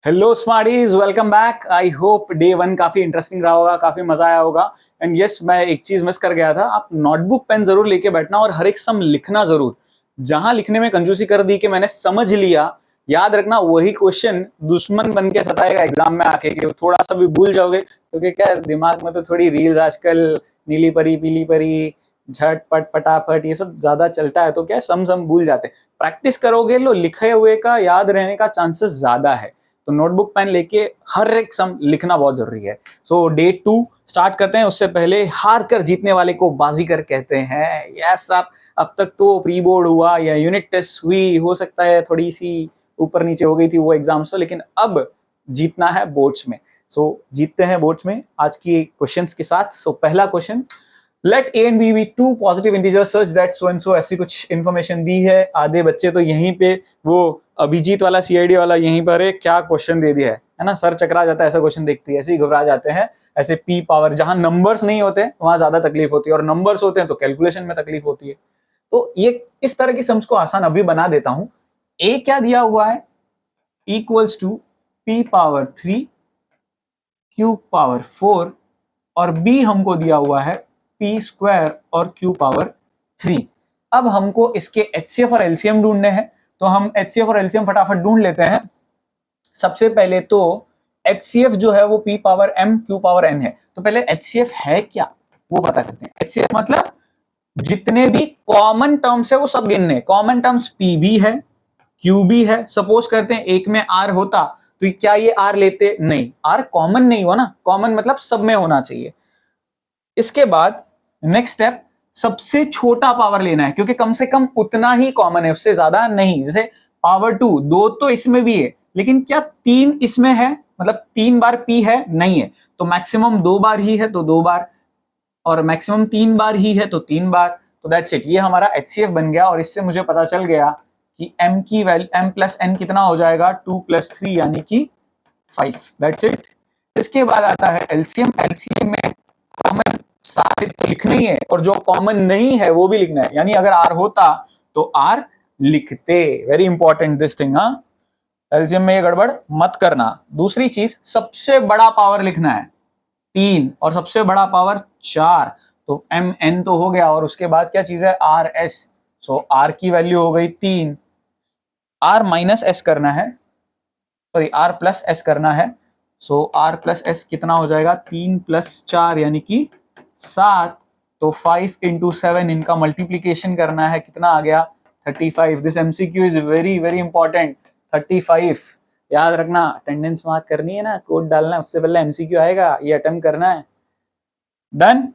Hello Smarties, welcome back. I hope day one काफी interesting रहा होगा, काफी मजा आया होगा। एंड यस, मैं एक चीज मिस कर गया था। आप नोटबुक पेन जरूर लेके बैठना और हर एक सम लिखना जरूर। जहां लिखने में कंजूसी कर दी कि मैंने समझ लिया, याद रखना वही क्वेश्चन दुश्मन बन के सताएगा एग्जाम में आके कि थोड़ा सा भी भूल जाओगे। क्योंकि क्या दिमाग में तो थोड़ी रील्स आजकल, नीली परी पीली परी, झटपट फटाफट, ये सब ज्यादा चलता है, तो क्या सम सम भूल जाते हैं। प्रैक्टिस करोगे लो लिखे हुए का याद रहने का चांसेस ज्यादा है। तो नोटबुक पेन लेके हर एक सम लिखना बहुत जरूरी है। सो डे 2 स्टार्ट करते हैं। उससे पहले हार कर जीतने वाले को बाजीगर कहते हैं। यस, आप अब तक तो प्री बोर्ड हुआ या यूनिट टेस्ट हुई, हो सकता है थोड़ी सी ऊपर नीचे हो गई थी वो एग्जाम्स तो, लेकिन अब जीतना है बोर्ड्स में। सो जीतते हैं बोर्ड्स में आज की क्वेश्चंस के साथ। सो पहला question, let a and b be two positive integers such that so and so, ऐसी कुछ इंफॉर्मेशन दी है। आधे बच्चे तो यहीं पे वो अभिजीत वाला सीआईडी वाला यहीं पर है, क्या क्वेश्चन दे दिया है ना। सर चकरा जाता है ऐसा क्वेश्चन देखते ही, ऐसे ही घबरा जाते हैं। ऐसे पी पावर, जहां नंबर्स नहीं होते वहां ज्यादा तकलीफ होती है, और नंबर्स होते हैं तो कैलकुलेशन में तकलीफ होती है। तो ये इस तरह की सम्स को आसान अभी बना देता हूं। ए क्या दिया हुआ है, equals to p power 3 q power 4, और बी हमको दिया हुआ है पी स्क्वायर और क्यू पावर 3। अब हमको इसके एचसीएफ और एलसीएम ढूंढने हैं, तो हम एचसीएफ और एलसीएम फटाफट ढूंढ लेते हैं। सबसे पहले तो एचसीएफ जो है वो p power m q power n है। तो पहले एचसीएफ है क्या वो पता करते हैं। एचसीएफ मतलब जितने भी कॉमन टर्म्स है वो सब गिनने। कॉमन टर्म्स पी भी है, क्यू भी है। सपोज करते हैं एक में आर होता तो क्या ये आर लेते? नहीं, आर कॉमन नहीं हुआ ना। कॉमन मतलब सब में होना चाहिए। इसके बाद नेक्स्ट स्टेप, सबसे छोटा पावर लेना है, क्योंकि कम से कम उतना ही कॉमन है, उससे ज्यादा नहीं। जैसे पावर 2, 2 तो इसमें भी है, लेकिन क्या 3 इसमें है? मतलब 3 बार पी है? नहीं है। तो मैक्सिमम 2 बार ही है तो 2 बार, और मैक्सिमम 3 बार ही है तो 3 बार। तो दैट्स इट, ये हमारा एचसीएफ बन गया। और इससे मुझे पता चल गया कि m की वैल्यू m प्लस n कितना हो जाएगा, 2 + 3 यानी कि 5। That's it. इसके बाद आता है एलसीएम। एलसीएम में कॉमन सारे लिखने ही है, और जो कॉमन नहीं है वो भी लिखना है। यानी अगर आर होता तो आर लिखते। Very important this thing. हाँ, एलसीएम में ये गड़बड़ मत करना। दूसरी चीज, सबसे बड़ा पावर लिखना है 3 और सबसे बड़ा पावर 4। तो एम एन तो हो गया, और उसके बाद क्या चीज है, आर एस। सो आर की वैल्यू हो गई 3, आर माइनस एस करना है, सॉरी आर प्लस एस करना है। सो आर प्लस एस कितना हो जाएगा, 3 + 4 यानी कि 7। तो 5 × 7 इनका मल्टीप्लीकेशन करना है, कितना आ गया, 35। This MCQ is very very important. 35 याद रखना। अटेंडेंस मार्क करनी है ना, कोड डालना है, उससे पहले एमसीक्यू आएगा, ये अटेम्प्ट करना है। Done.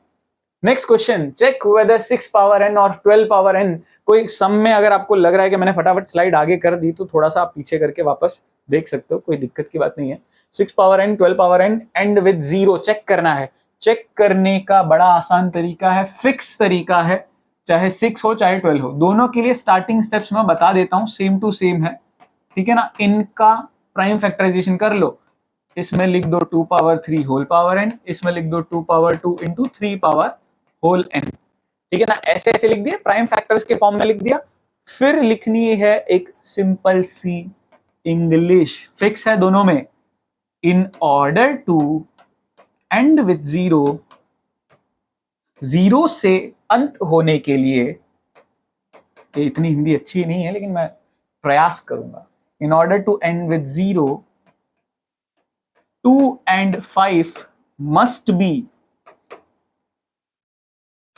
Next question, check whether 6 power n और 12 पावर n, कोई सम में अगर आपको लग रहा है कि मैंने फटाफट स्लाइड आगे कर दी तो थोड़ा सा आप पीछे करके वापस देख सकते हो, कोई दिक्कत की बात नहीं है। 6 power n 12 power n end with 0 check करना है। चेक करने का बड़ा आसान तरीका है, फिक्स तरीका है। चाहे 6 हो चाहे 12 हो, दोनों के लिए स्टार्टिंग स्टेप्स मैं बता देता हूं, सेम टू सेम है, ठीक है ना। इनका प्राइम फैक्टराइजेशन कर लो। इसमें लिख दो 2 पावर 3 होल पावर n, इसमें लिख दो 2 power 2 into 3 power whole n, ठीक है ना। ऐसे ऐसे लिख दिया, प्राइम फैक्टर्स के फॉर्म में लिख दिया। फिर लिखनी है एक सिंपल सी इंग्लिश, फिक्स है दोनों में। In order to and with 0, 0 से अंत होने के लिए, ये इतनी हिंदी अच्छी नहीं है लेकिन मैं प्रयास करूंगा। In order to and with 0, 2 and 5 must be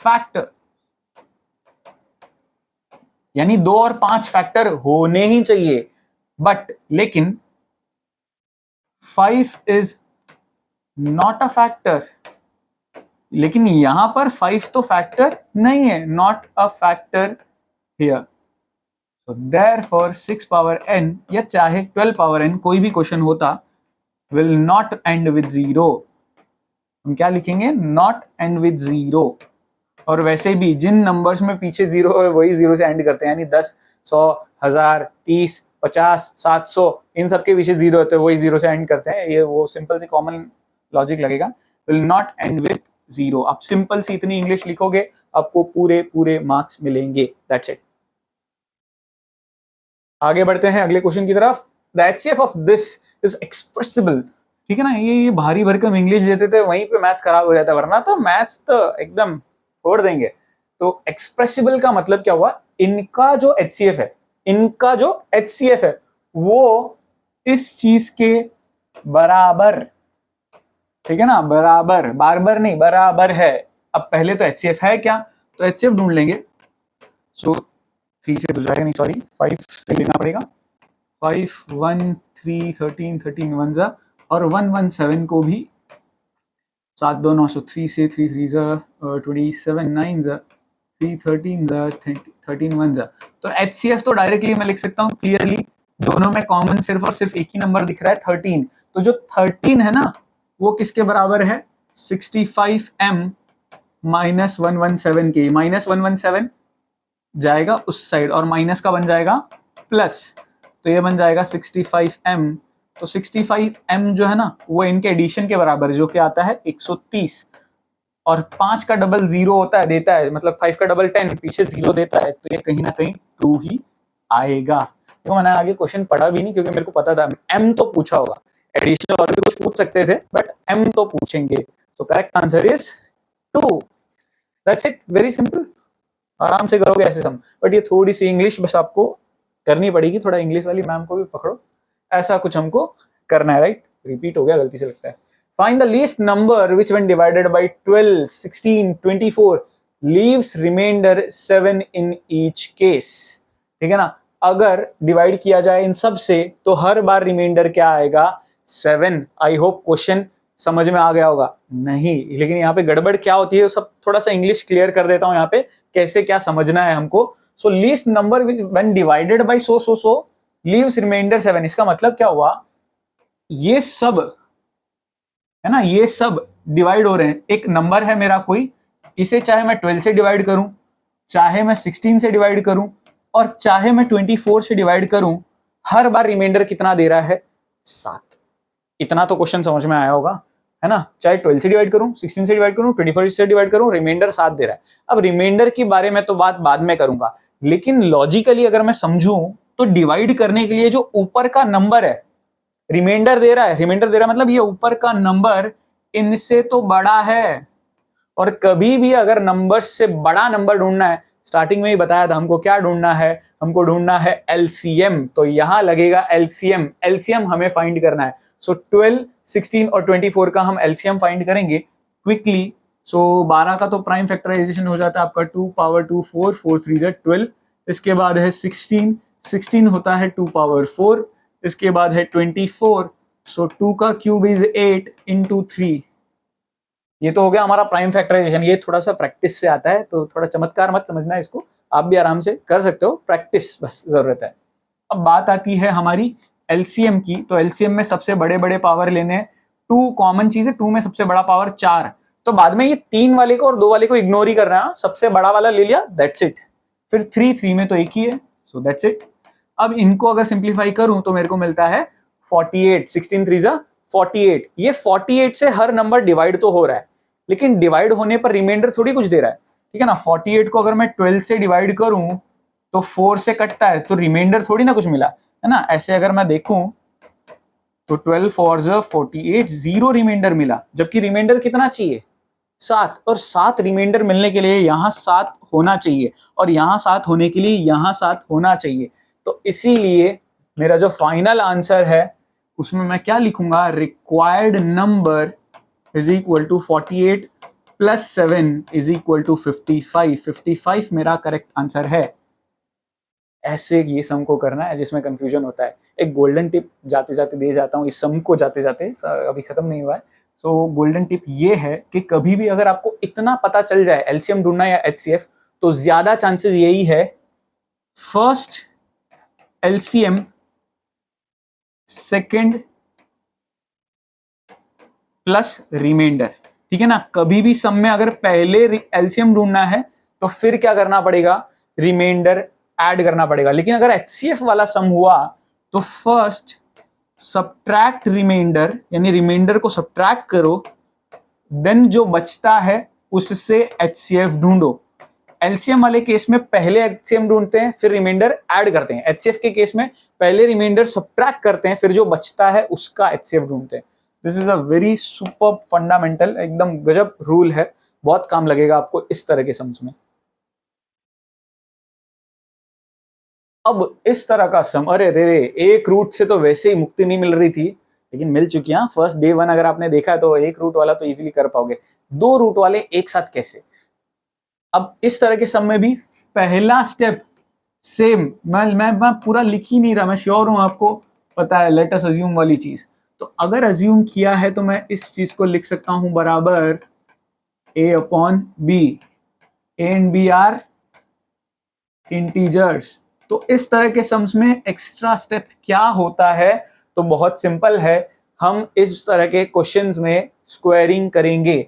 factor, यानी 2 और 5 फैक्टर होने ही चाहिए। बट लेकिन 5 इज नॉट अ फैक्टर, लेकिन यहां पर 5 तो फैक्टर नहीं है, not a factor here. So therefore 6 power n या चाहे 12 पावर n, कोई भी क्वेश्चन होता, विल नॉट एंड विद 0। हम क्या लिखेंगे, नॉट एंड विद 0। और वैसे भी जिन नंबर्स में पीछे 0 है वही 0 से एंड करते हैं, यानी 10, 100, 1000, 30, 50, 700, इन सब के पीछे 0 होते हैं, वही 0 से एंड करते हैं। ये वो सिंपल सी कॉमन लॉजिक लगेगा, विल नॉट एंड विद 0। आप सिंपल सी इतनी इंग्लिश लिखोगे, आपको पूरे पूरे मार्क्स मिलेंगे। That's it. आगे बढ़ते हैं अगले क्वेश्चन की तरफ। The HCF of this is expressible. ठीक है ना, ये भारी भरकम इंग्लिश देते थे, वहीं पे मैथ्स खराब हो जाता है, वरना तो मैथ्स तो एकदम छोड़ देंगे। तो एक्सप्रेसिबल का मतलब क्या हुआ, इनका जो HCF है, इनका जो HCF है वो इस चीज के बराबर, ठीक है ना, बराबर, बार बार नहीं, बराबर है। अब पहले तो HCF है क्या, तो HCF ढूंढ लेंगे। सो 3 से तो जाएगा नहीं, सॉरी 5 से लेना पड़ेगा। 5 1 3 13 13 1 जा, और 1 1 7 को भी 7 2 9 3 से 3 3 जा 27 9 जा 3 13 जा 13 1 जा। तो HCF तो डायरेक्टली मैं लिख सकता हूँ क्लियरली, दोनों में कॉमन सिर्फ और सिर्फ एक ही नंबर दिख रहा है 13। तो जो 13 है ना वो किसके बराबर है, 65m माइनस 117 के। माइनस 117 जाएगा उस साइड और माइनस का बन जाएगा प्लस, तो ये बन जाएगा 65m। तो 65m जो है ना वो इनके एडिशन के बराबर है, जो कि आता है 130, और 5 का डबल 0 होता है, देता है, मतलब 5 का डबल 10, पीछे 0 देता है, तो ये कहीं ना कहीं ट्रू ही आएगा। तो मैंने आगे क्वेश्चन पढ़ा भी नहीं क्योंकि मेरे को पता था m तो पूछा होगा, एडिशनल और भी कुछ पूछ सकते थे बट m तो पूछेंगे। तो correct answer is 2। That's it, very simple, आराम से करोगे ऐसे सम। बट ये थोड़ी सी इंग्लिश बस आपको करनी पड़ेगी, थोड़ा इंग्लिश वाली मैम को भी पकड़ो, ऐसा कुछ हमको करना है, राइट। रिपीट हो गया गलती से लगता है। Find the least number which when divided by 12 16 24 leaves remainder 7 in each case. ठीक है ना, अगर डिवाइड किया जाए इन सब से तो हर बार रिमाइंडर क्या आएगा, 7। आई होप क्वेश्चन समझ में आ गया होगा। नहीं, लेकिन यहाँ पे गड़बड़ क्या होती है सब थोड़ा सा इंग्लिश क्लियर कर देता हूँ यहाँ पे, कैसे क्या समझना है हमको। So least number when divided by so leaves remainder 7। इसका मतलब क्या हुआ, ये सब है ना, ये सब डिवाइड हो रहे हैं। एक नंबर है मेरा कोई, इसे चाहे मैं 12 से डिवाइड करूं, चाहे मैं 16 से डिवाइड करूं, और चाहे मैं 24 से डिवाइड करूं, हर बार रिमाइंडर कितना दे रहा है, 7। इतना तो क्वेश्चन समझ में आया होगा, है ना। चाहे 12 से डिवाइड करूं, 16 से डिवाइड करूं, 24 से डिवाइड करूं, रिमाइंडर 7 दे रहा है। अब रिमाइंडर के बारे में तो बात बाद में करूंगा, लेकिन लॉजिकली अगर मैं समझूं तो डिवाइड करने के लिए जो ऊपर का नंबर है, रिमाइंडर दे रहा है, रिमाइंडर दे रहा है मतलब ये ऊपर का नंबर इनसे तो बड़ा है। और कभी भी अगर नंबर से बड़ा नंबर ढूंढना है, स्टार्टिंग में ही बताया था हमको क्या ढूंढना है, हमको ढूंढना है LCM। तो यहां लगेगा LCM, LCM हमें फाइंड करना है। सो 12 16 और 24 का हम LCM फाइंड करेंगे क्विकली। सो 12 का तो प्राइम फैक्टराइजेशन हो जाता है आपका 2 पावर 2 4 4 3 जा 12। इसके बाद है 16, 16 होता है 2 पावर 4। इसके बाद है 24, सो 2 का क्यूब इज 8 इंटू 3। ये तो हो गया हमारा प्राइम फैक्टराइजेशन। ये थोड़ा सा प्रैक्टिस से आता है, तो थोड़ा चमत्कार मत समझना इसको, आप भी आराम से कर सकते हो, प्रैक्टिस बस जरूरत है। अब बात आती है हमारी LCM की। तो LCM में सबसे बड़े बड़े पावर लेने हैं, 2 कॉमन चीज है, 2 में सबसे बड़ा पावर 4। तो बाद में ये 3 वाले को और 2 वाले को इग्नोर ही करना है, सबसे बड़ा वाला ले लिया, दैट्स इट। फिर 3 में तो एक ही है, सो दैट्स इट। अब इनको अगर सिंप्लीफाई करूं तो मेरे को मिलता है 48, 16 3 जा 48। ये 48 से हर नंबर डिवाइड तो हो रहा है, लेकिन डिवाइड होने पर रिमाइंडर थोड़ी कुछ दे रहा है, ठीक है ना। 48 को अगर मैं 12 से डिवाइड करूं तो 4 से कटता है, तो रिमाइंडर थोड़ी ना कुछ मिला, है ना। ऐसे अगर मैं देखूं तो 12 4 जा 48, 0 रिमाइंडर मिला, जबकि रिमाइंडर कितना चाहिए, 7। और 7 रिमाइंडर मिलने के लिए यहाँ 7 होना चाहिए, और यहाँ 7 होने के लिए यहाँ 7 होना चाहिए। तो इसीलिए मेरा जो फाइनल आंसर है उसमें मैं क्या लिखूंगा, required number is equal to 48 plus 7 is equal to 55। 55 मेरा करेक्ट आंसर है। ऐसे ये सम को करना है जिसमें कंफ्यूजन होता है। एक गोल्डन टिप जाते जाते दे जाता हूँ, इस सम को जाते जाते, अभी खत्म नहीं हुआ है। तो गोल्डन टिप ये है कि कभी भी अगर आपको इतना पता चल जाए LCM ढूंढना या HCF, तो ज्यादा चांसेस यही है first LCM, second plus remainder, ठीक है ना। कभी भी सम में अगर पहले LCM ढूंढना है तो फिर क्या करना पड़ेगा, रिमाइंडर ऐड करना पड़ेगा। लेकिन अगर HCF वाला सम हुआ तो फर्स्ट सब्ट्रैक्ट रिमाइंडर, यानी रिमाइंडर को सब्ट्रैक्ट करो, देन जो बचता है उससे HCF ढूंढो। एलसीएम वाले केस में पहले एलसीएम ढूंढते हैं फिर रिमाइंडर ऐड करते हैं। एचसीएफ के केस में पहले रिमाइंडर सब्ट्रैक्ट करते हैं फिर जो बचता है उसका एचसीएफ ढूंढते हैं। This is a very super fundamental, एकदम गजब रूल है, बहुत काम लगेगा आपको इस तरह के सम्स में। अब इस तरह का सम, अरे रे रे, एक रूट से तो वैसे ही मुक्ति नहीं मिल रही थी लेकिन मिल चुकी है। फर्स्ट डे 1 अगर आपने देखा है तो एक रूट वाला तो इजीली कर पाओगे, दो रूट वाले एक साथ कैसे? अब इस तरह के सम में भी पहला स्टेप सेम, मैं पूरा लिख ही नहीं रहा, मैं श्योर हूं आपको पता है लेट अस अज्यूम वाली चीज। तो अगर अज्यूम किया है तो मैं इस चीज को लिख सकता हूं बराबर a upon B, A and B are integers. तो इस तरह के सम्स में एक्स्ट्रा स्टेप क्या होता है? तो बहुत सिंपल है, हम इस तरह के क्वेश्चंस में स्क्वायरिंग करेंगे,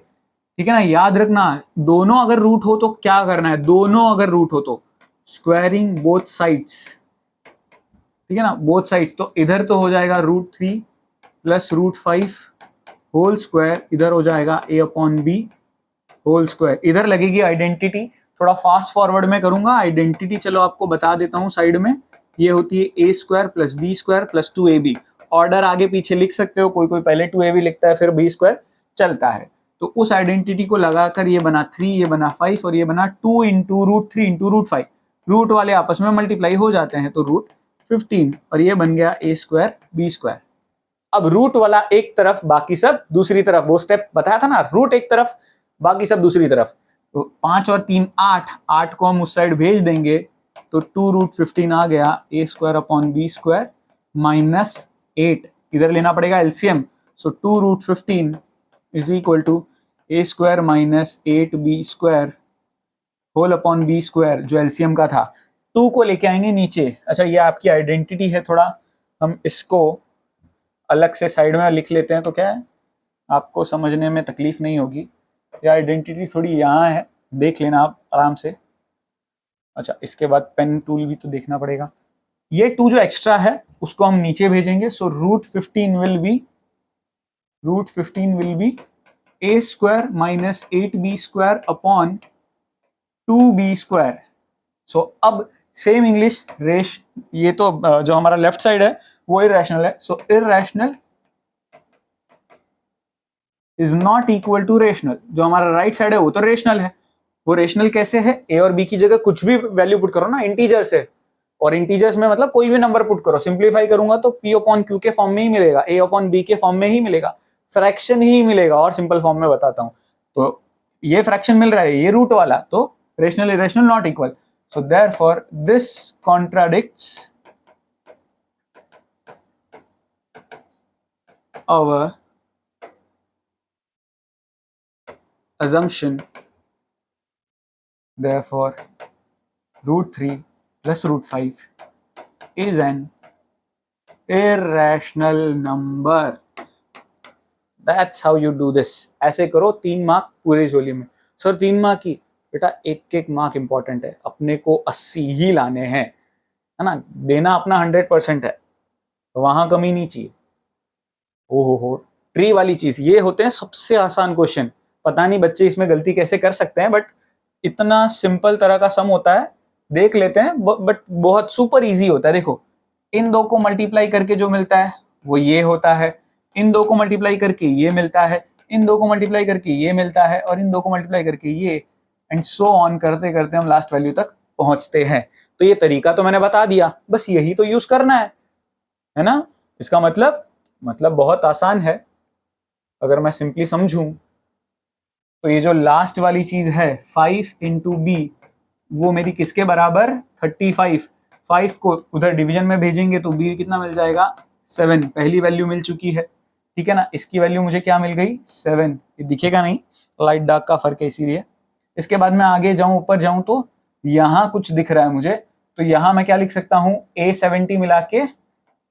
ठीक है ना। याद रखना दोनों अगर रूट हो तो क्या करना है, दोनों अगर रूट हो तो स्क्वायरिंग बोथ साइड्स, ठीक है ना, बोथ साइड्स। तो इधर तो हो जाएगा √3 प्लस √5 होल स्क्वायर, इधर हो जाएगा a upon B whole square. इधर लगेगी आइडेंटिटी, थोड़ा फास्ट फॉरवर्ड में करूंगा। आइडेंटिटी चलो आपको बता देता हूं साइड में, ये होती है a² plus b² plus 2ab। Order आगे पीछे लिख सकते हो, कोई कोई पहले 2ab लिखता है फिर b², चलता है। तो उस आइडेंटिटी को लगाकर ये बना 3, ये बना 5 और ये बना 2 इंटू √3 इंटू √5। रूट वाले आपस में मल्टीप्लाई हो जाते हैं तो √15 और ये बन गया a² b²। अब रूट वाला एक तरफ बाकी सब दूसरी तरफ, वो स्टेप बताया था ना, रूट एक तरफ बाकी सब दूसरी तरफ। तो 5 और 3 8, 8 को हम उस साइड भेज देंगे तो 2√15 आ गया a² अपॉन b² माइनस 8, इधर लेना पड़ेगा LCM. So 2√15 is equal to a² minus 8b² whole upon b² जो एलसीएम का था। 2 को लेके आएंगे नीचे। अच्छा ये आपकी आइडेंटिटी है, थोड़ा हम इसको अलग से साइड में लिख लेते हैं तो क्या है, आपको समझने में तकलीफ नहीं होगी। ये आइडेंटिटी थोड़ी यहाँ है, देख लेना आप आराम से। अच्छा इसके बाद पेन टूल भी तो देखना पड़ेगा। ये 2 जो एक्स्ट्रा है उसको हम नीचे भेजेंगे। सो √15 will be a² minus 8b² upon 2b²। सो अब सेम इंग्लिश रेश, ये तो जो हमारा लेफ्ट साइड है वो इरेशनल है। So irrational is not equal to rational. जो हमारा राइट साइड है वो तो रेशनल है। वो रेशनल कैसे है? ए और बी की जगह कुछ भी वैल्यू पुट करो ना, इंटीजर्स है, और इंटीजर्स में मतलब कोई भी नंबर पुट करो। सिंप्लीफाई करूंगा तो p अपॉन क्यू के फॉर्म में ही मिलेगा, a अपॉन b के फॉर्म में ही मिलेगा, फ्रैक्शन ही मिलेगा। और सिंपल फॉर्म में बताता हूं, तो ये फ्रैक्शन मिल रहा है, ये रूट वाला, तो rational irrational not equal. So therefore this contradicts our assumption, therefore √3 plus √5 is an irrational number. That's how you do this. ऐसे करो, 3 मार्क पूरे झोली में। सर 3 मार्क की, बेटा एक एक मार्क इंपॉर्टेंट है, अपने को 80 ही लाने हैं, है ना। देना अपना 100% है, वहां कमी नहीं चाहिए। ओहो, ट्री वाली चीज, ये होते हैं सबसे आसान क्वेश्चन। पता नहीं बच्चे इसमें गलती कैसे कर सकते हैं, बट इतना सिंपल तरह का सम होता है, देख लेते हैं, बट बहुत सुपर इजी होता है। देखो इन दो को मल्टीप्लाई करके जो मिलता है वो ये होता है, इन दो को मल्टीप्लाई करके ये मिलता है, इन दो को मल्टीप्लाई करके ये मिलता है, और इन दो को मल्टीप्लाई करके ये, एंड सो ऑन करते करते हम लास्ट वैल्यू तक पहुंचते हैं। तो ये तरीका तो मैंने बता दिया, बस यही तो यूज करना है ना। इसका मतलब बहुत आसान है। अगर मैं सिंपली समझूं तो ये जो लास्ट वाली चीज है 5 इंटू बी, वो मेरी किसके बराबर? 35। 5 को उधर डिवीजन में भेजेंगे तो बी कितना मिल जाएगा? 7। पहली वैल्यू मिल चुकी है, ठीक है ना। इसकी वैल्यू मुझे क्या मिल गई? 7। ये दिखेगा नहीं, लाइट डार्क का फर्क है इसीलिए। इसके बाद मैं आगे जाऊं, ऊपर जाऊं तो यहाँ कुछ दिख रहा है मुझे, तो यहाँ मैं क्या लिख सकता हूँ? a70 मिला के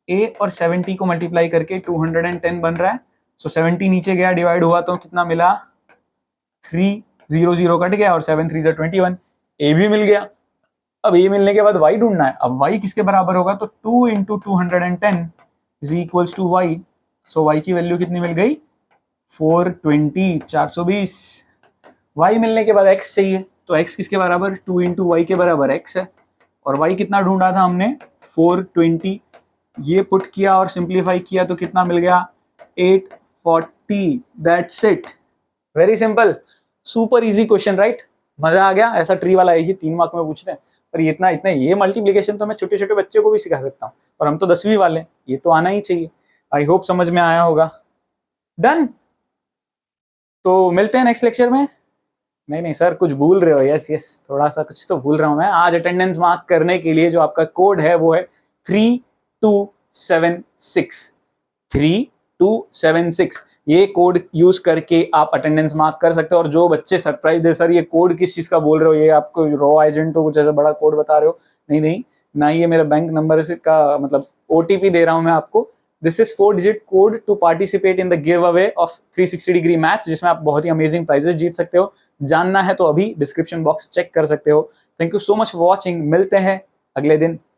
a और 70 को मल्टीप्लाई करके 210 बन रहा है। सो 70 नीचे गया, डिवाइड हुआ तो कितना मिला? 3, 0 0 कट गया और 7 3 21। a भी मिल गया। अब a मिलने के बाद y ढूंढना है। अब y किसके बराबर होगा? तो 2 इंटू 210 इज equals to y। So y की वैल्यू कितनी मिल गई? 420, 420। y मिलने के बाद x चाहिए, तो x किसके बराबर, 2 इंटू वाई के बराबर x है, और y कितना ढूंढा था हमने, 420। ये पुट किया और सिंप्लीफाई किया तो कितना मिल गया, 840। That's it, very simple, super easy question, right. मजा आ गया। ऐसा ट्री वाला है, 3 मार्क में पूछते हैं, पर ये इतना इतना ये मल्टीप्लिकेशन तो मैं छोटे छोटे बच्चे को भी सिखा सकता हूँ, और हम तो 10वीं वाले हैं, ये तो आना ही चाहिए। आई होप समझ में आया होगा। डन। तो मिलते हैं नेक्स्ट लेक्चर में। नहीं नहीं सर, कुछ भूल रहे हो। यस यस, थोड़ा सा कुछ तो भूल रहा हूं मैं। आज अटेंडेंस मार्क करने के लिए जो आपका कोड है वो है 3276। 3276, ये कोड यूज करके आप अटेंडेंस मार्क कर सकते हो। और जो बच्चे सरप्राइज दे, सर ये कोड किस चीज का बोल रहे हो, ये आपको रॉ एजेंट हो कुछ ऐसा बड़ा कोड बता रहे हो, नहीं नहीं, ना ये मेरा बैंक नंबर का मतलब ओटीपी दे रहा हूं मैं आपको। This is 4 digit code to participate in the give away of 360 degree maths, जिसमें आप बहुत ही अमेजिंग प्राइजेस जीत सकते हो। जानना है तो अभी डिस्क्रिप्शन बॉक्स चेक कर सकते हो। Thank you so much for watching. मिलते हैं अगले दिन।